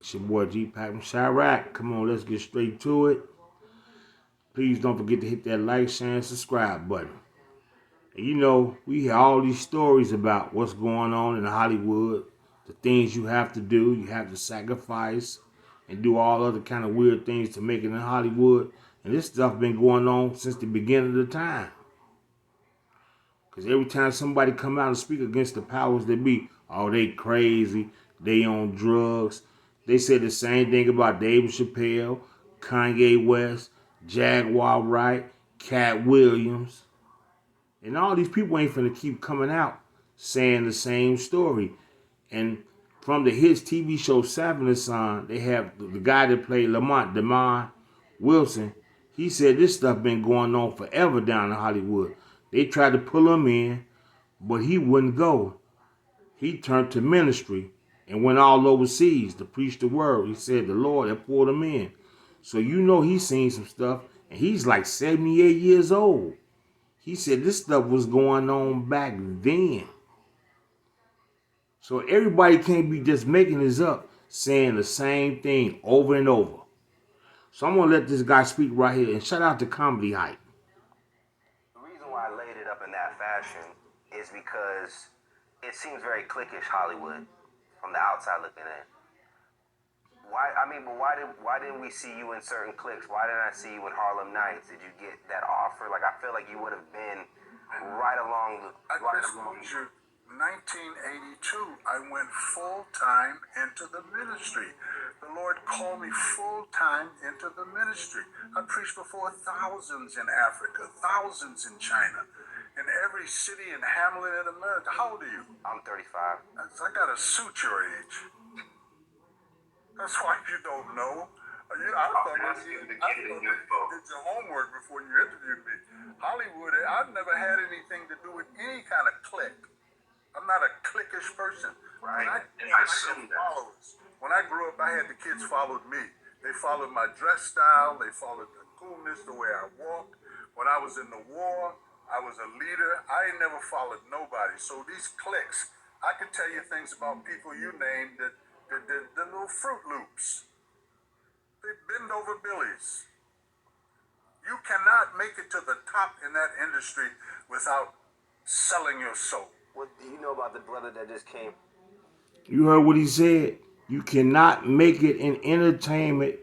It's your boy Gpac from Chirac. Come on, let's get straight to it. Please don't forget to hit that like, share, and subscribe button. And you know, we hear all these stories about what's going on in Hollywood, the things you have to do. You have to sacrifice and do all other kind of weird things to make it in Hollywood. And this stuff been going on since the beginning of the time. Because every time somebody come out and speak against the powers that be, oh, they crazy, they on drugs. They said the same thing about David Chappelle, Kanye West, Jaguar Wright, Cat Williams. And all these people ain't finna keep coming out saying the same story. And from the hits TV show Savin and Son, they have the guy that played Lamont, DeMond Wilson. He said this stuff been going on forever down in Hollywood. They tried to pull him in, but he wouldn't go. He turned to ministry and went all overseas to preach the word. He said the Lord had pulled him in. So you know he's seen some stuff, and he's like 78 years old. He said this stuff was going on back then. So everybody can't be just making this up, saying the same thing over and over. So I'm going to let this guy speak right here, and shout out to Comedy Hype. The reason why I laid it up in that fashion is because it seems very cliquish Hollywood from the outside looking in. Why didn't we see you in certain cliques? Why didn't I see you in Harlem Nights? Did you get that offer? Like, I feel like you would have been right along the... I just told you, 1982, I went full-time into the ministry. The Lord called me full-time into the ministry. I preached before thousands in Africa, thousands in China, in every city and hamlet in America. How old are you? I'm 35. I got to suit your age. That's why you don't know. I thought you did your homework before you interviewed me. Hollywood, I've never had anything to do with any kind of clique. I'm not a cliquish person. Right. When I grew up, I had the kids followed me. They followed my dress style. They followed the coolness, the way I walked. When I was in the war, I was a leader. I ain't never followed nobody. So these cliques, I could tell you things about people you named that the little Fruit Loops. They bend over billies. You cannot make it to the top in that industry without selling your soul. What do you know about the brother that just came? You heard what he said? You cannot make it in entertainment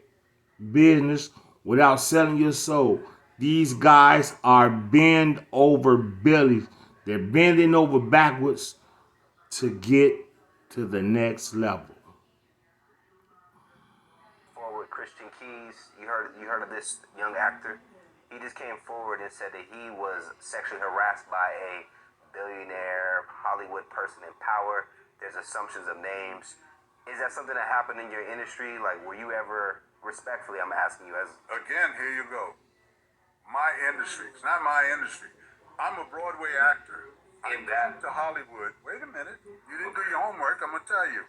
business without selling your soul. These guys are bend over billies. They're bending over backwards to get to the next level. Forward Christian Keys, you heard of this young actor? He just came forward and said that he was sexually harassed by a billionaire Hollywood person in power. There's assumptions of names. Is that something that happened in your industry? Like, were you ever, respectfully, I'm asking you as... Again, here you go. My industry. It's not my industry. I'm a Broadway actor. I came to Hollywood. Wait a minute. You didn't do your homework. I'm going to tell you.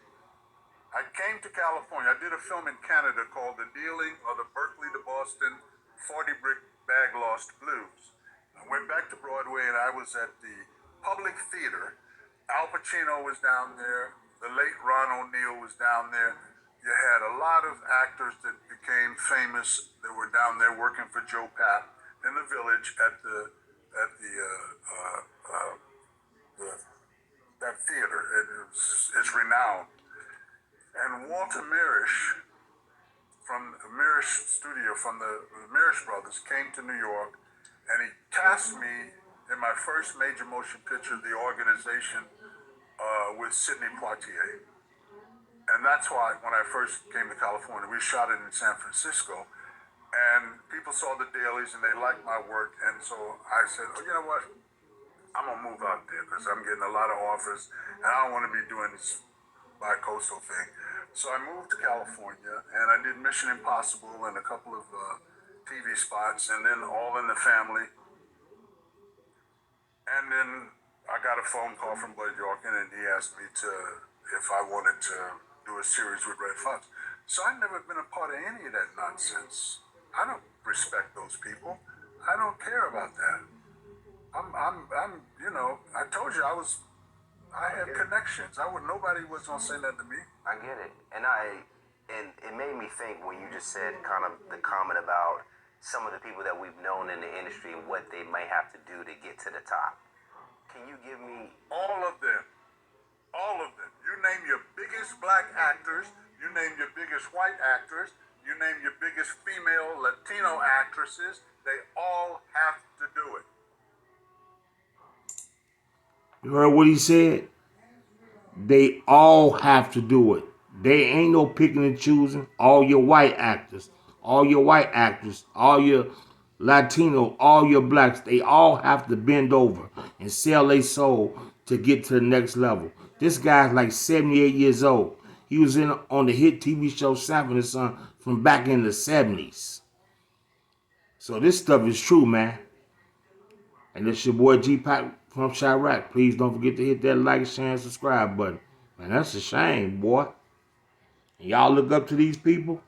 I came to California. I did a film in Canada called The Dealing of the Berkeley to Boston 40 Brick Bag Lost Blues. I went back to Broadway and I was at the Public Theater. Al Pacino was down there. The late Ron O'Neal was down there. You had a lot of actors that became famous that were down there working for Gpac in the Village at that theater. It's renowned. And Walter Mirisch from the Mirisch studio, from the Mirisch brothers, came to New York, and he tasked me in my first major motion picture, The Organization, with Sidney Poitier. And that's why when I first came to California, we shot it in San Francisco, and people saw the dailies and they liked my work, and so I said, oh, you know what, I'm gonna move out there because I'm getting a lot of offers and I don't want to be doing this bi-coastal thing. So I moved to California and I did Mission Impossible and a couple of TV spots, and then All in the Family. And then I got a phone call from Bud Yorkin, and he asked me if I wanted to do a series with Red Fox. So I've never been a part of any of that nonsense. I don't respect those people. I don't care about that. I told you I had connections. Nobody was gonna say nothing to me. I get it. And And it made me think when you just said kind of the comment about some of the people that we've known in the industry and what they might have to do to get to the top. Can you give me All of them. All of them. You name your biggest black actors, you name your biggest white actors, you name your biggest female Latino actresses, they all have to do it. You heard what he said? They all have to do it. They ain't no picking and choosing. All your white actors, all your white actors, all your Latino, all your blacks, they all have to bend over and sell their soul to get to the next level. This guy's like 78 years old. He was in on the hit TV show Sanford and Son from back in the 70s. So this stuff is true, man. And it's your boy Gpac from Chirac. Please don't forget to hit that like, share, and subscribe button. Man, that's a shame, boy. And y'all look up to these people.